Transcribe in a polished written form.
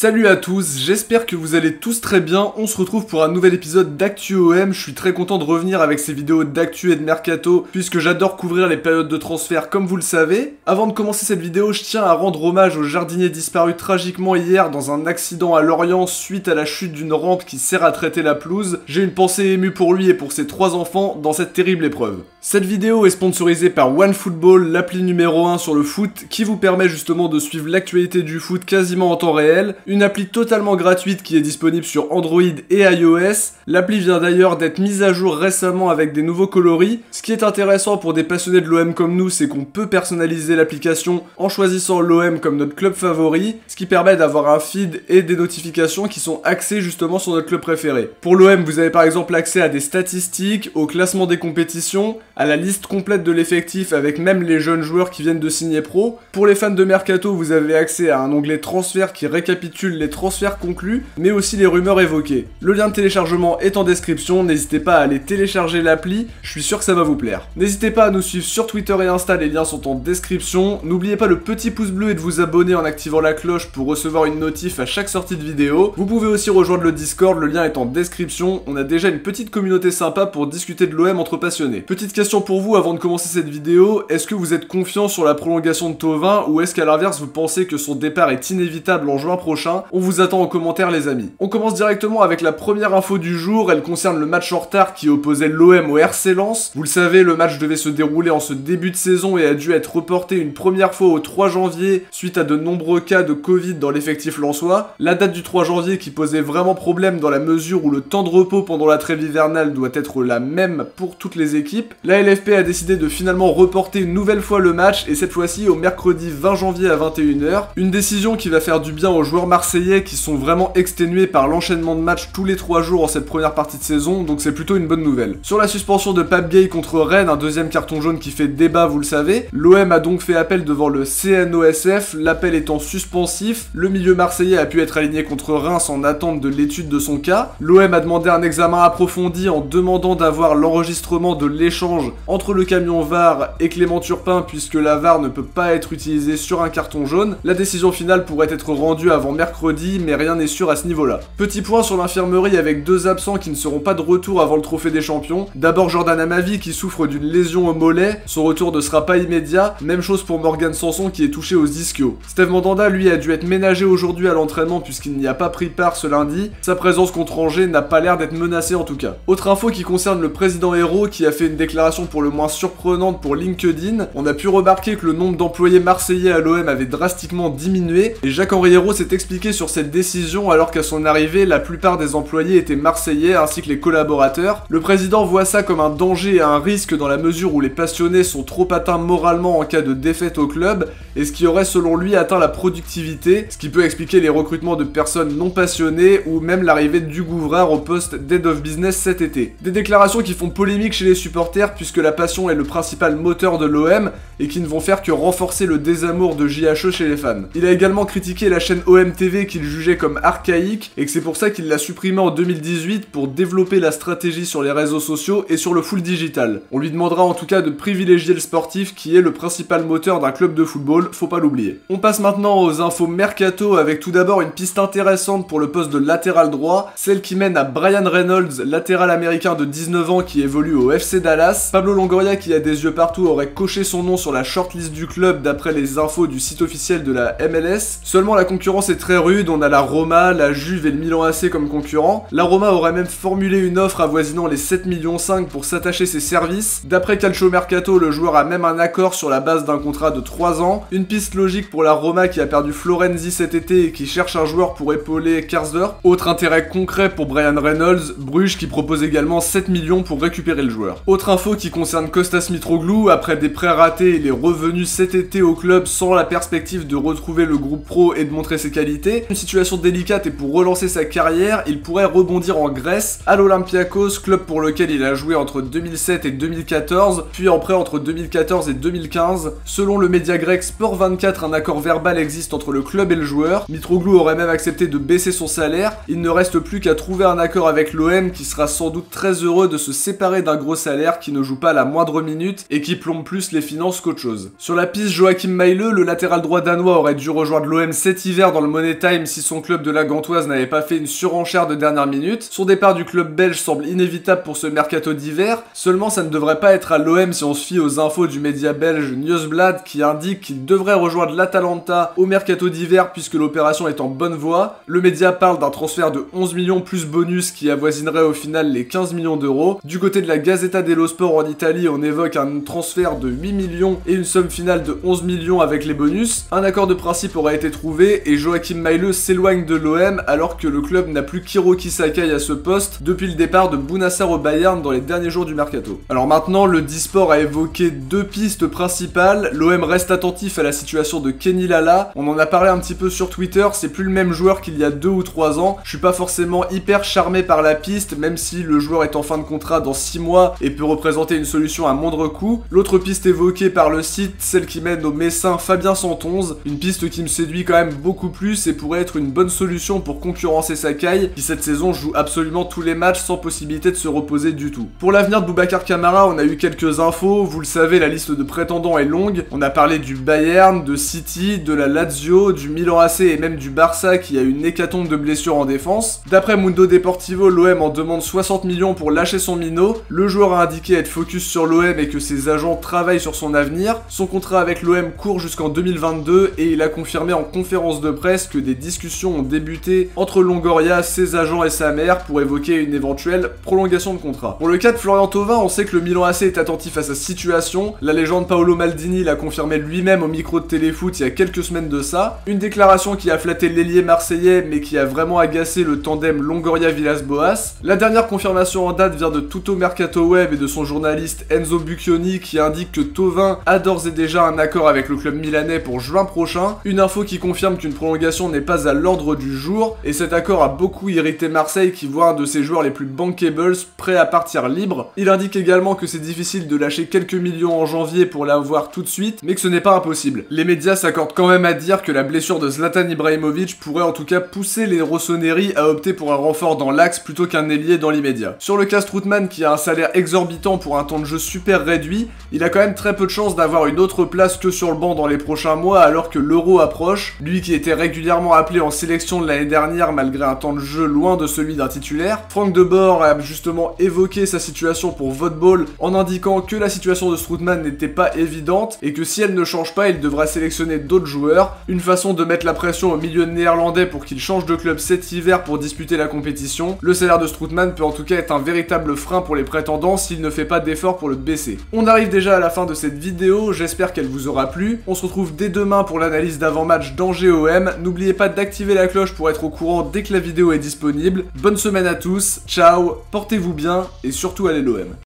Salut à tous, j'espère que vous allez tous très bien. On se retrouve pour un nouvel épisode d'Actu OM. Je suis très content de revenir avec ces vidéos d'actu et de mercato, puisque j'adore couvrir les périodes de transfert comme vous le savez. Avant de commencer cette vidéo, je tiens à rendre hommage au jardinier disparu tragiquement hier dans un accident à Lorient suite à la chute d'une rampe qui sert à traiter la pelouse. J'ai une pensée émue pour lui et pour ses 3 enfants dans cette terrible épreuve. Cette vidéo est sponsorisée par OneFootball, l'appli numéro 1 sur le foot, qui vous permet justement de suivre l'actualité du foot quasiment en temps réel. Une appli totalement gratuite qui est disponible sur Android et iOS. L'appli vient d'ailleurs d'être mise à jour récemment avec des nouveaux coloris. Ce qui est intéressant pour des passionnés de l'OM comme nous, c'est qu'on peut personnaliser l'application en choisissant l'OM comme notre club favori, ce qui permet d'avoir un feed et des notifications qui sont axées justement sur notre club préféré. Pour l'OM, vous avez par exemple accès à des statistiques, au classement des compétitions, à la liste complète de l'effectif avec même les jeunes joueurs qui viennent de signer pro. Pour les fans de Mercato, vous avez accès à un onglet transfert qui récapitule les transferts conclus, mais aussi les rumeurs évoquées. Le lien de téléchargement est en description, n'hésitez pas à aller télécharger l'appli, je suis sûr que ça va vous plaire. N'hésitez pas à nous suivre sur Twitter et Insta, les liens sont en description. N'oubliez pas le petit pouce bleu et de vous abonner en activant la cloche pour recevoir une notif à chaque sortie de vidéo. Vous pouvez aussi rejoindre le Discord, le lien est en description. On a déjà une petite communauté sympa pour discuter de l'OM entre passionnés. Petite question pour vous avant de commencer cette vidéo, est-ce que vous êtes confiant sur la prolongation de Thauvin ou est-ce qu'à l'inverse vous pensez que son départ est inévitable en juin prochain? On vous attend en commentaire les amis. On commence directement avec la première info du jour, elle concerne le match en retard qui opposait l'OM au RC Lens. Vous le savez, le match devait se dérouler en ce début de saison et a dû être reporté une première fois au 3 janvier suite à de nombreux cas de Covid dans l'effectif lensois. La date du 3 janvier qui posait vraiment problème dans la mesure où le temps de repos pendant la trêve hivernale doit être la même pour toutes les équipes. La LFP a décidé de finalement reporter une nouvelle fois le match et cette fois-ci au mercredi 20 janvier à 21h. Une décision qui va faire du bien aux joueurs marseillais qui sont vraiment exténués par l'enchaînement de matchs tous les 3 jours en cette première partie de saison, donc c'est plutôt une bonne nouvelle. Sur la suspension de Pape Gueye contre Rennes, un deuxième carton jaune qui fait débat vous le savez, l'OM a donc fait appel devant le CNOSF, l'appel étant suspensif, le milieu marseillais a pu être aligné contre Reims en attente de l'étude de son cas, l'OM a demandé un examen approfondi en demandant d'avoir l'enregistrement de l'échange entre le camion VAR et Clément Turpin puisque la VAR ne peut pas être utilisée sur un carton jaune. La décision finale pourrait être rendue avant mercredi, mais rien n'est sûr à ce niveau-là. Petit point sur l'infirmerie avec 2 absents qui ne seront pas de retour avant le trophée des champions. D'abord Jordan Amavi qui souffre d'une lésion au mollet, son retour ne sera pas immédiat, même chose pour Morgan Sanson qui est touché aux ischios. Steve Mandanda lui a dû être ménagé aujourd'hui à l'entraînement puisqu'il n'y a pas pris part ce lundi, sa présence contre Angers n'a pas l'air d'être menacée en tout cas. Autre info qui concerne le président Hérault qui a fait une déclaration pour le moins surprenante pour LinkedIn. On a pu remarquer que le nombre d'employés marseillais à l'OM avait drastiquement diminué et Jacques-Henri Hérault s'est expliqué sur cette décision alors qu'à son arrivée, la plupart des employés étaient marseillais ainsi que les collaborateurs. Le président voit ça comme un danger et un risque dans la mesure où les passionnés sont trop atteints moralement en cas de défaite au club et ce qui aurait selon lui atteint la productivité, ce qui peut expliquer les recrutements de personnes non passionnées ou même l'arrivée du Gouvrard au poste d'Head of Business cet été. Des déclarations qui font polémique chez les supporters puisque la passion est le principal moteur de l'OM et qui ne vont faire que renforcer le désamour de JHE chez les fans. Il a également critiqué la chaîne OM TV qu'il jugeait comme archaïque et que c'est pour ça qu'il l'a supprimée en 2018 pour développer la stratégie sur les réseaux sociaux et sur le full digital. On lui demandera en tout cas de privilégier le sportif qui est le principal moteur d'un club de football, faut pas l'oublier. On passe maintenant aux infos mercato avec tout d'abord une piste intéressante pour le poste de latéral droit, celle qui mène à Brian Reynolds, latéral américain de 19 ans qui évolue au FC Dallas. Pablo Longoria qui a des yeux partout aurait coché son nom sur la shortlist du club d'après les infos du site officiel de la MLS. Seulement la concurrence est très rude, on a la Roma, la Juve et le Milan AC comme concurrents. La Roma aurait même formulé une offre avoisinant les 7,5 millions pour s'attacher ses services. D'après Calcio Mercato, le joueur a même un accord sur la base d'un contrat de 3 ans. Une piste logique pour la Roma qui a perdu Florenzi cet été et qui cherche un joueur pour épauler Karsdorp. Autre intérêt concret pour Brian Reynolds, Bruges qui propose également 7 millions pour récupérer le joueur. Autre info qui concerne Kostas Mitroglou, après des prêts ratés, il est revenu cet été au club sans la perspective de retrouver le groupe pro et de montrer ses qualités. Une situation délicate et pour relancer sa carrière, il pourrait rebondir en Grèce, à l'Olympiakos, club pour lequel il a joué entre 2007 et 2014, puis en prêt entre 2014 et 2015. Selon le média grec Sport Sport 24, un accord verbal existe entre le club et le joueur. Mitroglou aurait même accepté de baisser son salaire. Il ne reste plus qu'à trouver un accord avec l'OM qui sera sans doute très heureux de se séparer d'un gros salaire qui ne joue pas la moindre minute et qui plombe plus les finances qu'autre chose. Sur la piste, Joachim Meile, le latéral droit danois, aurait dû rejoindre l'OM cet hiver dans le Money Time si son club de la Gantoise n'avait pas fait une surenchère de dernière minute. Son départ du club belge semble inévitable pour ce mercato d'hiver, seulement ça ne devrait pas être à l'OM si on se fie aux infos du média belge Nieuwsblad qui indique qu'il devrait rejoindre l'Atalanta au mercato d'hiver puisque l'opération est en bonne voie. Le média parle d'un transfert de 11 millions plus bonus qui avoisinerait au final les 15 millions d'euros. Du côté de la Gazzetta dello Sport en Italie, on évoque un transfert de 8 millions et une somme finale de 11 millions avec les bonus. Un accord de principe aurait été trouvé et Joachim Meile s'éloigne de l'OM alors que le club n'a plus Hiroki Sakai à ce poste depuis le départ de Bounassar au Bayern dans les derniers jours du mercato. Alors maintenant, le Disport a évoqué deux pistes principales. L'OM reste attentif à la situation de Kenny Lala. On en a parlé un petit peu sur Twitter, c'est plus le même joueur qu'il y a 2 ou 3 ans. Je suis pas forcément hyper charmé par la piste, même si le joueur est en fin de contrat dans 6 mois et peut représenter une solution à moindre coût. L'autre piste évoquée par le site, celle qui mène au Messin Fabien 111, une piste qui me séduit quand même beaucoup plus et pourrait être une bonne solution pour concurrencer Sakai, qui cette saison joue absolument tous les matchs sans possibilité de se reposer du tout. Pour l'avenir de Boubacar Kamara, on a eu quelques infos, vous le savez, la liste de prétendants est longue. On a parlé du Bayern, de City, de la Lazio, du Milan AC et même du Barça qui a une hécatombe de blessures en défense. D'après Mundo Deportivo, l'OM en demande 60 millions pour lâcher son minot. Le joueur a indiqué être focus sur l'OM et que ses agents travaillent sur son avenir. Son contrat avec l'OM court jusqu'en 2022 et il a confirmé en conférence de presse que des discussions ont débuté entre Longoria, ses agents et sa mère pour évoquer une éventuelle prolongation de contrat. Pour le cas de Florian Thauvin, on sait que le Milan AC est attentif à sa situation. La légende Paolo Maldini l'a confirmé lui-même au micro de Téléfoot il y a quelques semaines de ça. Une déclaration qui a flatté l'ailier marseillais mais qui a vraiment agacé le tandem Longoria-Villas-Boas. La dernière confirmation en date vient de Tutto Mercato Web et de son journaliste Enzo Bucchioni qui indique que Thauvin a d'ores et déjà un accord avec le club milanais pour juin prochain. Une info qui confirme qu'une prolongation n'est pas à l'ordre du jour et cet accord a beaucoup irrité Marseille qui voit un de ses joueurs les plus bankables prêt à partir libre. Il indique également que c'est difficile de lâcher quelques millions en janvier pour l'avoir tout de suite, mais que ce n'est pas impossible. Les médias s'accordent quand même à dire que la blessure de Zlatan Ibrahimovic pourrait en tout cas pousser les Rossoneri à opter pour un renfort dans l'axe plutôt qu'un ailier dans l'immédiat. Sur le cas Strootman qui a un salaire exorbitant pour un temps de jeu super réduit, il a quand même très peu de chances d'avoir une autre place que sur le banc dans les prochains mois alors que l'Euro approche, lui qui était régulièrement appelé en sélection de l'année dernière malgré un temps de jeu loin de celui d'un titulaire. Franck de Boer a justement évoqué sa situation pour Vodball en indiquant que la situation de Strootman n'était pas évidente et que si elle ne change pas, il devra sélectionner d'autres joueurs. Une façon de mettre la pression au milieu néerlandais pour qu'il change de club cet hiver pour disputer la compétition. Le salaire de Strootman peut en tout cas être un véritable frein pour les prétendants s'il ne fait pas d'efforts pour le baisser. On arrive déjà à la fin de cette vidéo, j'espère qu'elle vous aura plu. On se retrouve dès demain pour l'analyse d'avant-match d'Angers-OM. N'oubliez pas d'activer la cloche pour être au courant dès que la vidéo est disponible. Bonne semaine à tous, ciao, portez-vous bien et surtout allez l'OM.